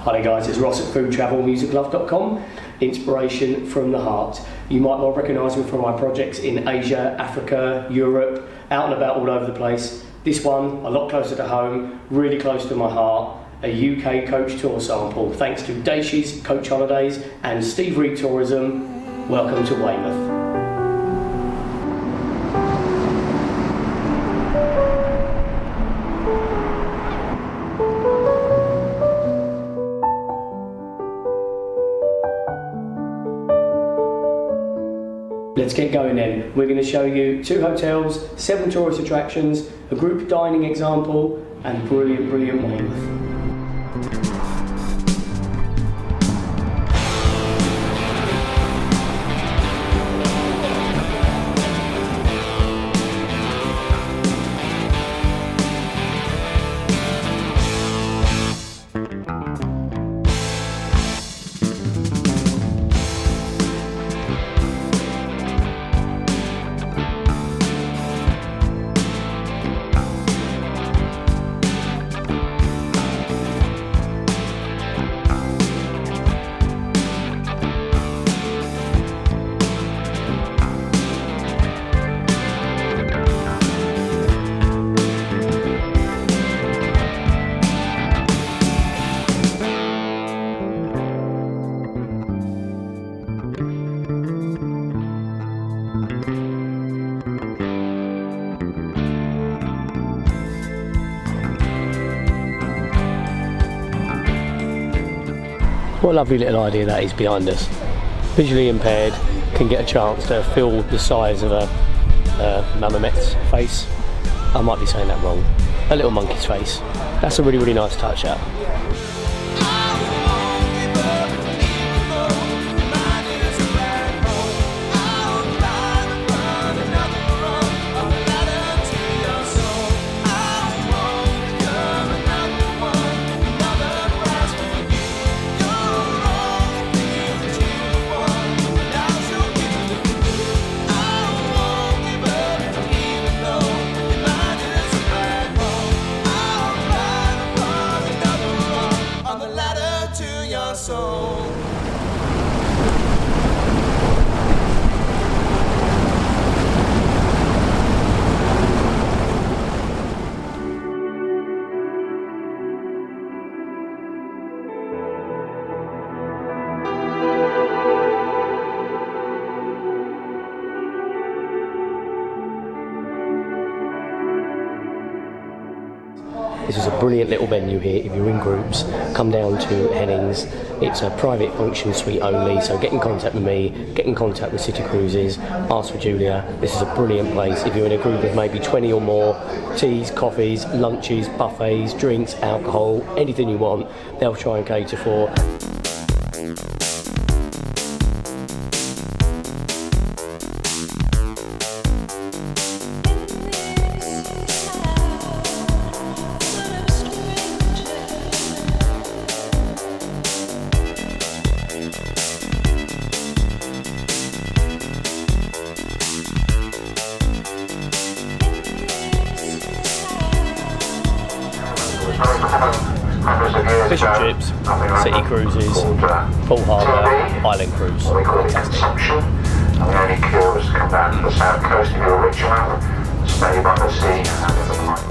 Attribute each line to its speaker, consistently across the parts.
Speaker 1: Hi there guys, it's Ross at foodtravelmusiclove.com, inspiration from the heart. You might well recognise me from my projects in Asia, Africa, Europe, out and about all over the place. This one, a lot closer to home, really close to my heart, a UK coach tour sample, thanks to DAISHS, Coach Holidays and Steve Reed Tourism. Welcome to Weymouth. Let's get going then. We're going to show you 2 hotels, 7 tourist attractions, a group dining example, and brilliant Weymouth. What a lovely little idea that is behind us. Visually impaired can get a chance to feel the size of a mammoth's face. I might be saying that wrong. A little monkey's face. That's a really, really nice touch up. This is a brilliant little venue here. If you're in groups, come down to Hennings. It's a private function suite only, so get in contact with me, get in contact with City Cruises, ask for Julia. This is a brilliant place. If you're in a group of maybe 20 or more, teas, coffees, lunches, buffets, drinks, alcohol, anything you want, they'll try and cater for. Fish and chips, City Cruises, Poole Harbour, Island Cruise.
Speaker 2: We call it consumption, and the only cure is to come down to the south coast if you're rich enough, stay by the sea and have a pint.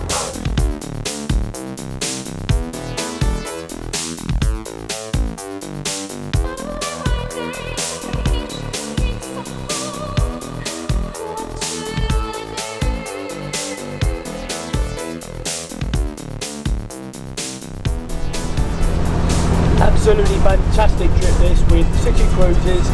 Speaker 1: Absolutely fantastic trip this with City Cruises,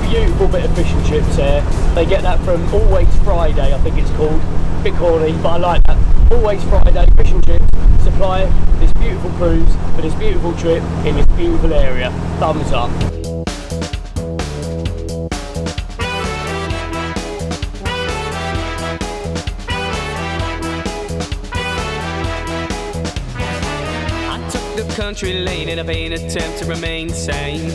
Speaker 1: beautiful bit of fish and chips there. They get that from Always Friday, I think it's called. A bit corny, but I like that. Always Friday, fish and chips, supply this beautiful cruise for this beautiful trip in this beautiful area. Thumbs up.
Speaker 3: Country lane in a vain attempt to remain sane.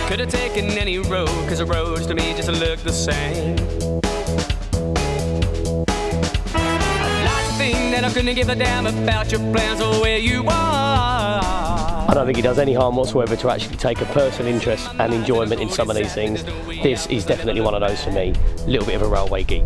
Speaker 3: Could have taken any road, cause the roads to me just look the same. I'd like to think that I couldn't give a damn about your plans or where you are.
Speaker 1: I don't think it does any harm whatsoever to actually take a personal interest and enjoyment in some of these things. This is definitely one of those for me. A little bit of a railway geek.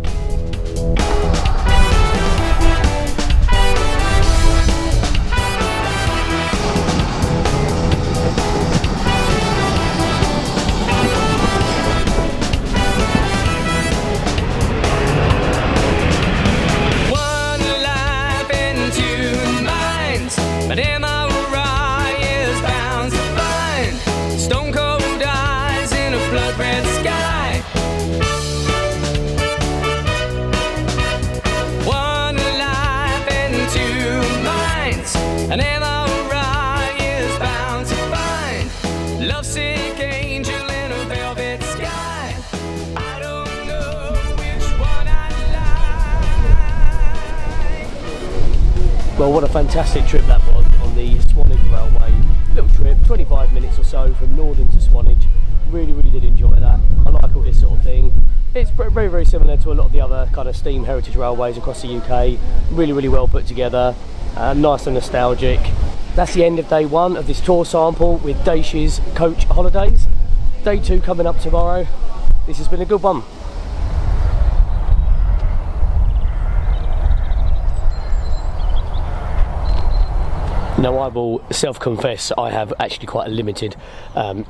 Speaker 1: Well, what a fantastic trip that was on the Swanage Railway. Little trip, 25 minutes or so from Northern to Swanage. Really, really did enjoy that. I like all this sort of thing. It's very, very similar to a lot of the other kind of steam heritage railways across the UK. Really, really well put together. Nice and nostalgic. That's the end of day one of this tour sample with DAISHS Coach Holidays. Day two coming up tomorrow. This has been a good one. Now, I will self-confess I have actually quite a limited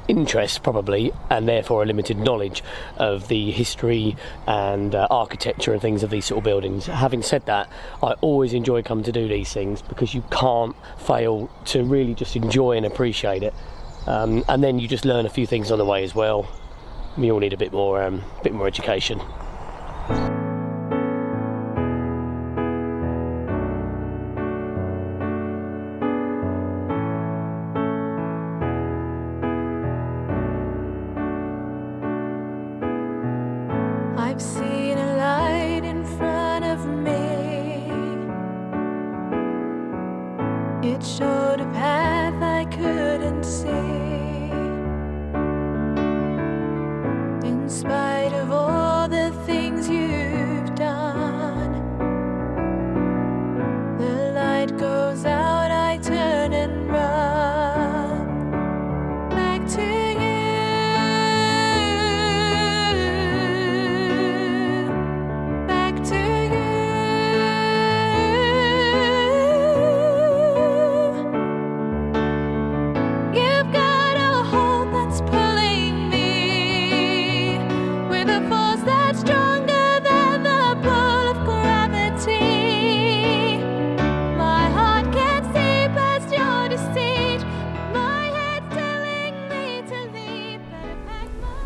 Speaker 1: interest probably, and therefore a limited knowledge of the history and architecture and things of these sort of buildings. Having said that, I always enjoy coming to do these things because you can't fail to really just enjoy and appreciate it. And then you just learn a few things on the way as well. We all need a bit more education.
Speaker 4: I've seen a light in front of me. It showed a path I couldn't see. In spite of all the things you've done, the light goes out, I turn and run back to you.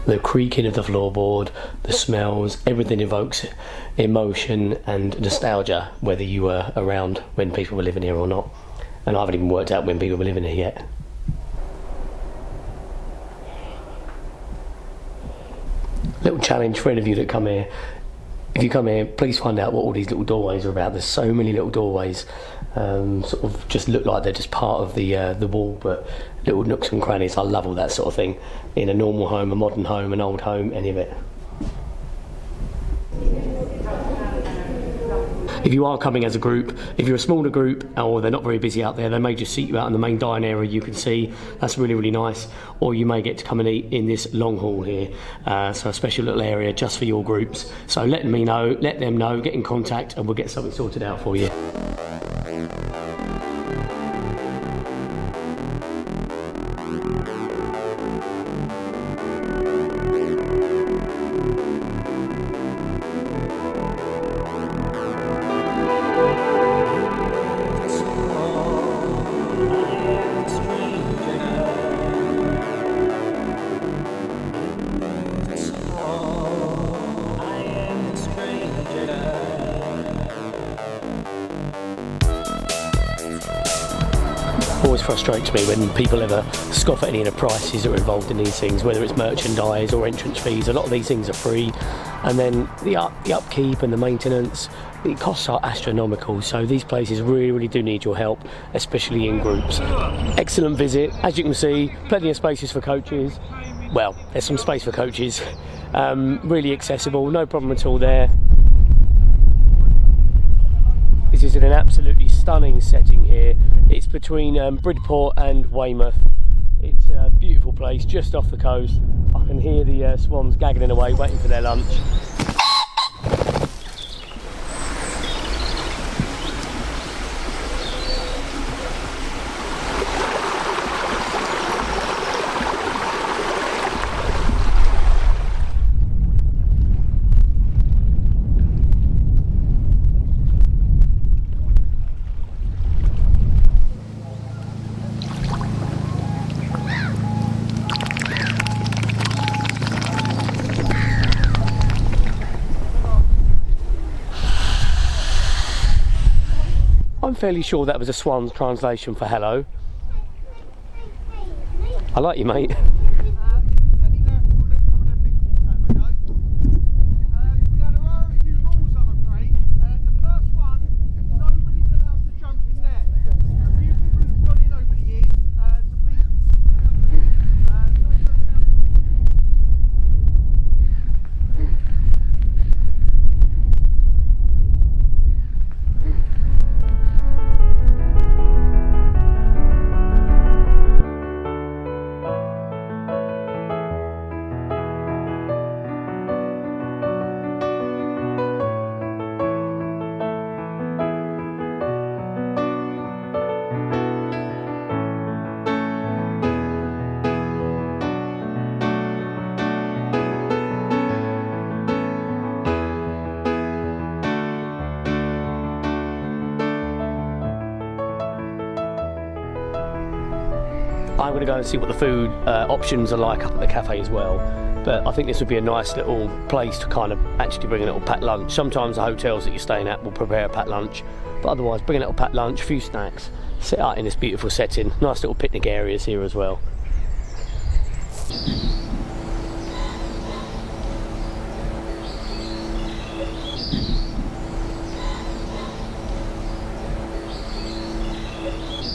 Speaker 1: The creaking of the floorboard, the smells, everything evokes emotion and nostalgia, whether you were around when people were living here or not. And I haven't even worked out when people were living here yet. Little challenge for any of you that come here. If you come here, please find out what all these little doorways are about. There's so many little doorways, sort of just look like they're just part of the wall, but little nooks and crannies. I love all that sort of thing in a normal home, a modern home, an old home, any of it. If you are coming as a group, if you're a smaller group or they're not very busy out there, they may just seat you out in the main dining area. You can see that's really, really nice. Or you may get to come and eat in this long hall here. So a special little area just for your groups. So let them know, get in contact, and we'll get something sorted out for you. Always frustrates me when people ever scoff at any of the prices that are involved in these things, whether it's merchandise or entrance fees. A lot of these things are free, and then the upkeep and the maintenance, the costs are astronomical. So these places really, really do need your help, especially in groups. Excellent visit. As you can see, plenty of spaces for coaches. Well, there's some space for coaches. Really accessible, no problem at all there. This This is in an absolutely stunning setting here. It's between Bridport and Weymouth. It's a beautiful place just off the coast. I can hear the swans gagging away waiting for their lunch. I'm fairly sure that was a swan's translation for hello. I like you, mate. I'm going to go and see what the food options are like up at the cafe as well. But I think this would be a nice little place to kind of actually bring a little packed lunch. Sometimes the hotels that you're staying at will prepare a packed lunch, but otherwise bring a little packed lunch, a few snacks, sit out in this beautiful setting. Nice little picnic areas here as well.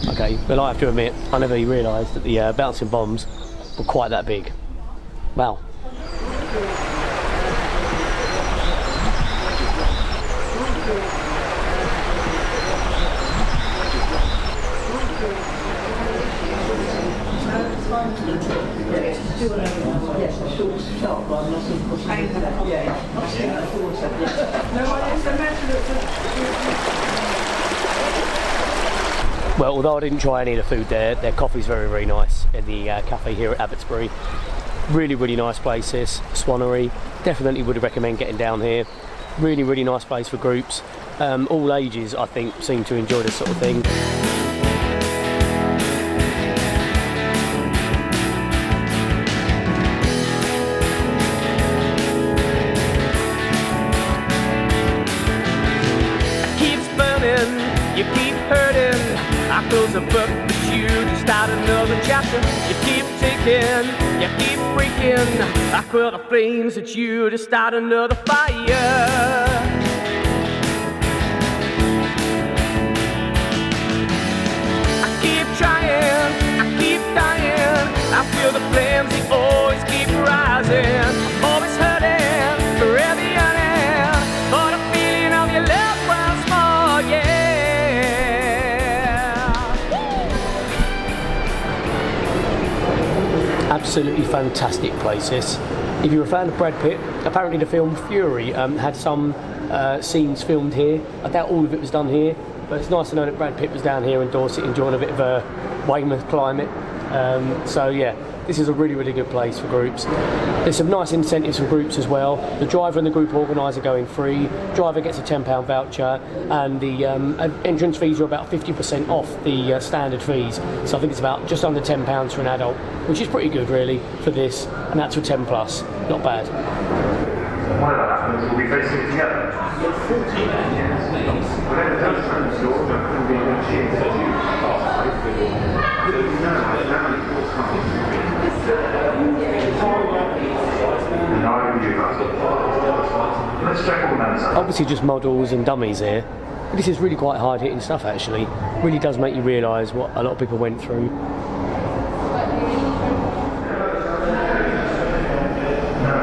Speaker 1: Okay, well I have to admit, I never realised that the bouncing bombs were quite that big. Wow. Well, although I didn't try any of the food there, their coffee's very, very nice in the cafe here at ABBOTSBURY. Really, really nice place this, SWANNERY. Definitely would recommend getting down here. Really, really nice place for groups. All ages, I think, seem to enjoy this sort of thing.
Speaker 3: You keep hurting. I close a book, but you just start another chapter. You keep ticking, you keep freaking. I quell the flames that you just start another fire. I keep trying, I keep dying. I feel the flames, they always keep rising. I'm always hurting, forever yearning for the feeling of your love once more, yeah.
Speaker 1: Absolutely fantastic place this. If you're a fan of Brad Pitt, apparently the film Fury had some scenes filmed here. I doubt all of it was done here, but it's nice to know that Brad Pitt was down here in Dorset enjoying a bit of a Weymouth climate. So yeah, this is a really, really good place for groups. There's some nice incentives for groups as well. The driver and the group organiser going free. Driver gets a £10 voucher, and the entrance fees are about 50% off the standard fees. So I think it's about just under £10 for an adult, which is pretty good really for this, and that's for 10 plus. Not bad.
Speaker 2: One of that happens, we'll be facing together.
Speaker 1: Obviously just models and dummies here. This is really quite hard hitting stuff actually. Really does make you realise what a lot of people went through.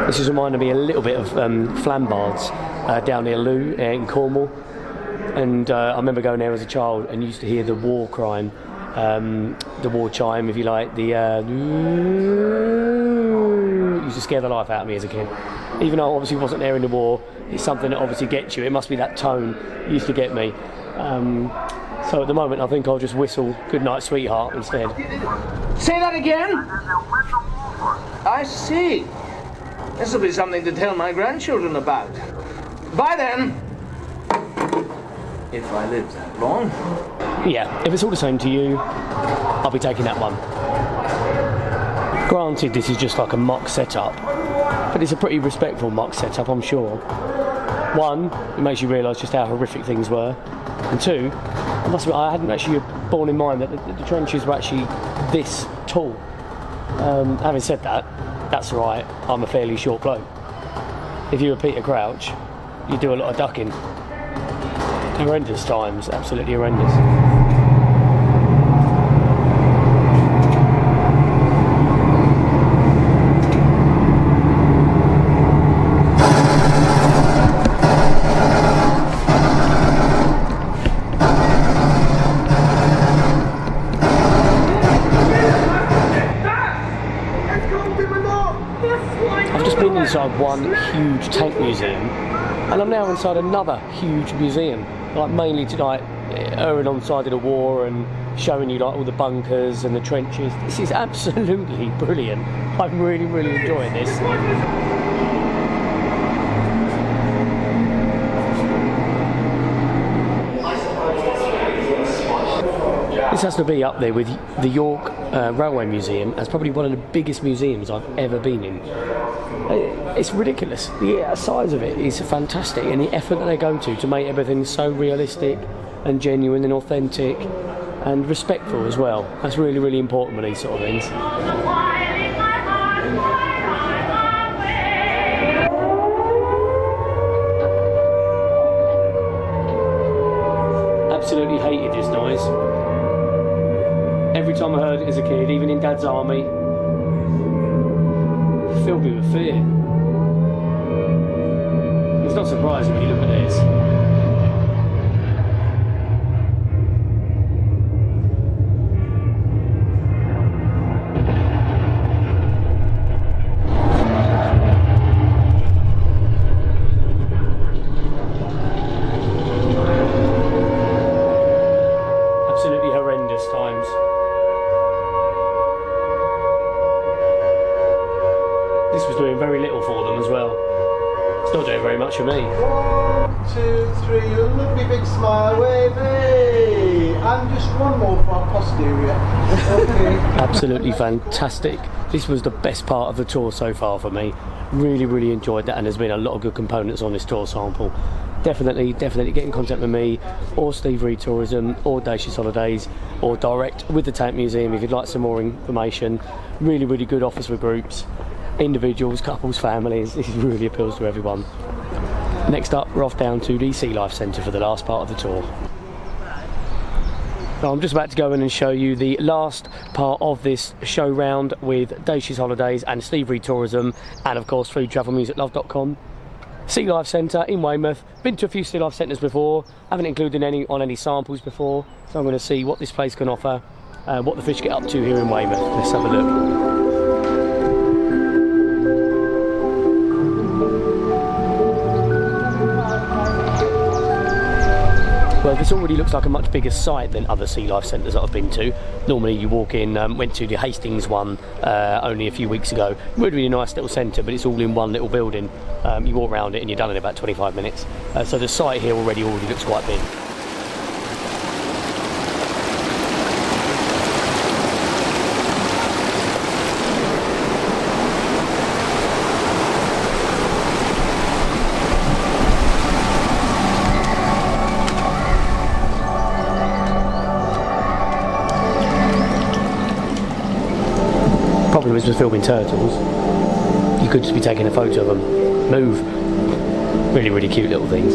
Speaker 1: This is reminding me a little bit of Flambards down near Loo in Cornwall. and I remember going there as a child and used to hear the war crying, the war chime, if you like, the used to scare the life out of me as a kid. Even though I obviously wasn't there in the war, it's something that obviously gets you. It must be that tone used to get me. So at the moment I think I'll just whistle Goodnight Sweetheart instead.
Speaker 5: Say that again? I see. This will be something to tell my grandchildren about. Bye then. If I live that long.
Speaker 1: Yeah, if it's all the same to you, I'll be taking that one. Granted, this is just like a mock setup, but it's a pretty respectful mock setup, I'm sure. One, it makes you realise just how horrific things were, and two, I must admit, I hadn't actually borne in mind that the trenches were actually this tall. Having said that, that's alright, I'm a fairly short bloke. If you were Peter Crouch, you do a lot of ducking. Horrendous times, absolutely horrendous. I've just been inside one huge tank museum, and I'm now inside another huge museum. Like mainly tonight, erring on the side of the war and showing you like all the bunkers and the trenches. This is absolutely brilliant. I'm really, really enjoying this. This has to be up there with the York Railway Museum as probably one of the biggest museums I've ever been in. It's ridiculous. The size of it is fantastic, and the effort that they go to make everything so realistic and genuine and authentic and respectful as well. That's really, really important with these sort of things. Absolutely hated this noise. Every time I heard it as a kid, even in Dad's army, it filled me with fear. It's not surprising when you look at this. Absolutely horrendous times. This was doing very little for them as well. It's not doing very much for me.
Speaker 6: 1, 2, 3, a lovely big smile, wave, hey! And just one more for our posterior. Okay.
Speaker 1: Absolutely fantastic. This was the best part of the tour so far for me. Really, really enjoyed that, and there's been a lot of good components on this tour sample. Definitely get in contact with me, or Steve Reed Tourism, or DAISHS Holidays, or direct with the Tank Museum if you'd like some more information. Really, really good offers for groups, individuals, couples, families. This really appeals to everyone. Next up, we're off down to the Sea Life Centre for the last part of the tour. So I'm just about to go in and show you the last part of this show round with DAISHS Holidays and Steve Reed Tourism, and of course foodtravelmusiclove.com. Sea Life Centre in Weymouth. Been to a few Sea Life Centres before, haven't included any on any samples before, so I'm going to see what this place can offer, what the fish get up to here in Weymouth. Let's have a look. Well, this already looks like a much bigger site than other Sea Life Centres that I've been to. Normally you walk in, went to the Hastings one only a few weeks ago. Really nice little centre, but it's all in one little building. You walk around it and you're done in about 25 minutes. So the site here already looks quite big. Problem is with filming turtles, you could just be taking a photo of them. Move. Really, really cute little things.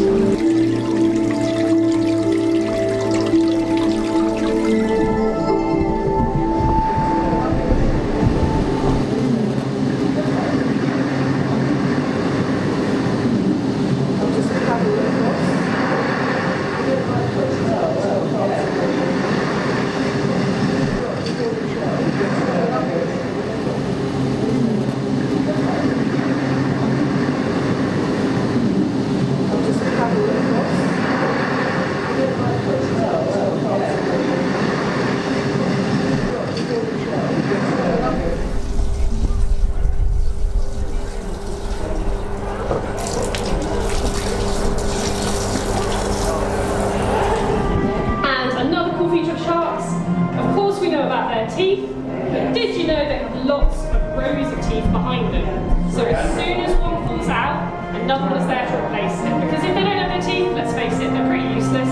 Speaker 7: bare teeth, but did you know they have lots of rows of teeth behind them? So as soon as one falls out, another one is there to replace it. Because if they don't have their teeth, let's face it, they're pretty useless.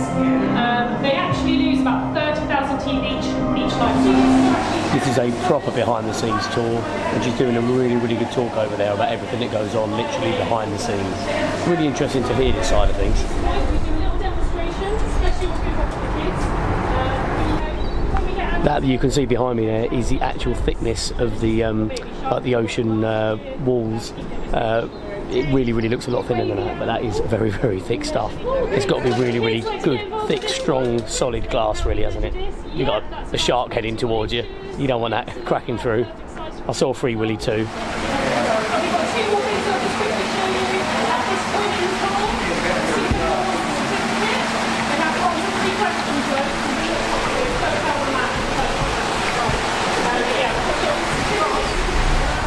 Speaker 7: They actually lose about 30,000 teeth each life.
Speaker 1: This is a proper behind the scenes tour, and she's doing a really good talk over there about everything that goes on literally behind the scenes. Really interesting to hear this side of things.
Speaker 7: We do a little demonstration, especially with people for the kids. When we get
Speaker 1: That you can see behind me there is the actual thickness of the like the ocean walls. It really looks a lot thinner than that, but that is very thick stuff. It's got to be really good, thick, strong, solid glass, really, hasn't it? You've got a shark heading towards you. You don't want that cracking through. I saw Free Willy too.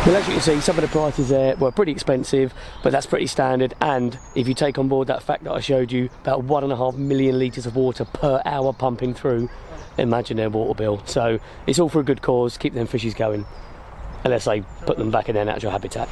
Speaker 1: Well, as you can see, some of the prices there were pretty expensive, but that's pretty standard. And if you take on board that fact that I showed you, about 1.5 million litres of water per hour pumping through, imagine their water bill. So it's all for a good cause, keep them fishies going, unless they put them back in their natural habitat.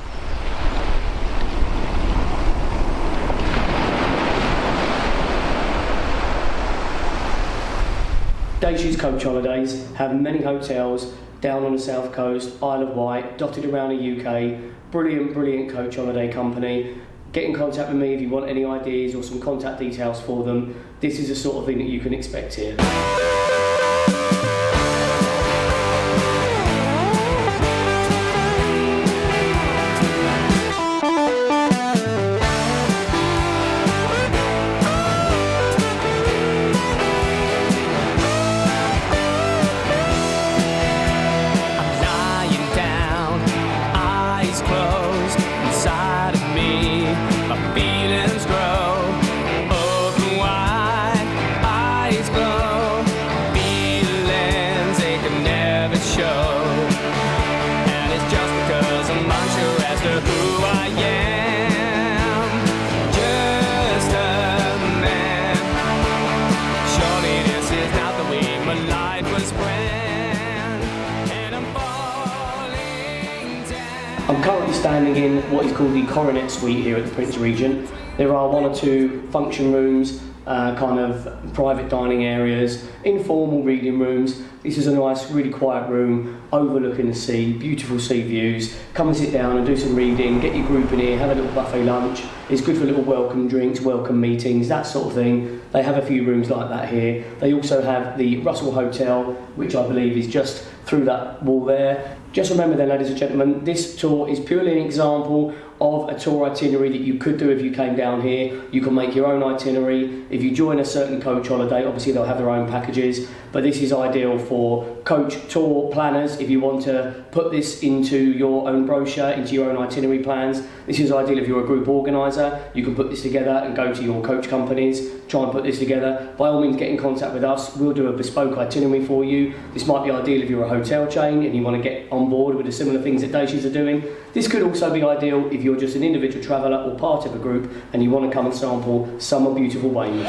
Speaker 1: DAISHS coach holidays have many hotels down on the south coast, Isle of Wight, dotted around the UK. Brilliant coach holiday company. Get in contact with me if you want any ideas or some contact details for them. This is the sort of thing that you can expect here. I'm currently standing in what is called the Coronet Suite here at the Prince Regent. There are 1 or 2 function rooms, kind of private dining areas, informal reading rooms. This is a nice, really quiet room overlooking the sea, beautiful sea views. Come and sit down and do some reading, get your group in here, have a little buffet lunch. It's good for little welcome drinks, welcome meetings, that sort of thing. They have a few rooms like that here. They also have the Russell Hotel, which I believe is just through that wall there. Just remember then, ladies and gentlemen, this tour is purely an example of a tour itinerary that you could do if you came down here. You can make your own itinerary. If you join a certain coach holiday, obviously they'll have their own packages, but this is ideal for coach tour planners. If you want to put this into your own brochure, into your own itinerary plans, this is ideal if you're a group organiser. You can put this together and go to your coach companies, try and put this together. By all means, get in contact with us. We'll do a bespoke itinerary for you. This might be ideal if you're a hotel chain and you want to get on board with the similar things that DAISHS are doing. This could also be ideal if you're just an individual traveller or part of a group and you want to come and sample summer beautiful Weymouth.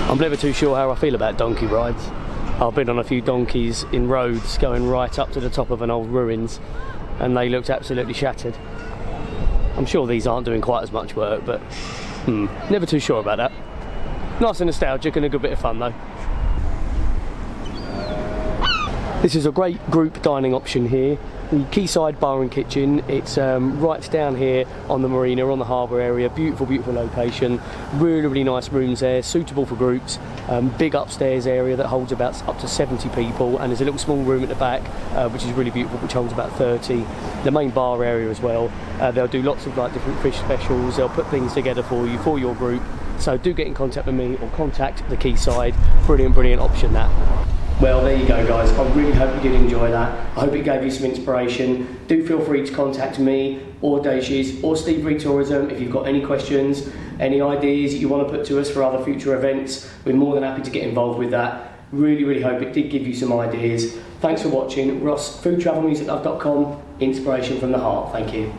Speaker 1: I'm never too sure how I feel about donkey rides. I've been on a few donkeys in roads going right up to the top of an old ruins and they looked absolutely shattered. I'm sure these aren't doing quite as much work, but never too sure about that. Nice and nostalgic and a good bit of fun though. This is a great group dining option here. The Quayside Bar and Kitchen. It's right down here on the marina, on the harbour area. Beautiful, beautiful location. Really, really nice rooms there, suitable for groups. Big upstairs area that holds about up to 70 people, and there's a little small room at the back, which is really beautiful, which holds about 30. The main bar area as well. They'll do lots of like different fish specials. They'll put things together for you, for your group. So do get in contact with me or contact the Quayside. Brilliant, brilliant option that. Well, there you go, guys. I really hope you did enjoy that. I hope it gave you some inspiration. Do feel free to contact me or DAISHS or Steve Reed Tourism if you've got any questions, any ideas that you want to put to us for other future events. We're more than happy to get involved with that. Really, really hope it did give you some ideas. Thanks for watching. Ross, foodtravelmusiclove.com, inspiration from the heart. Thank you.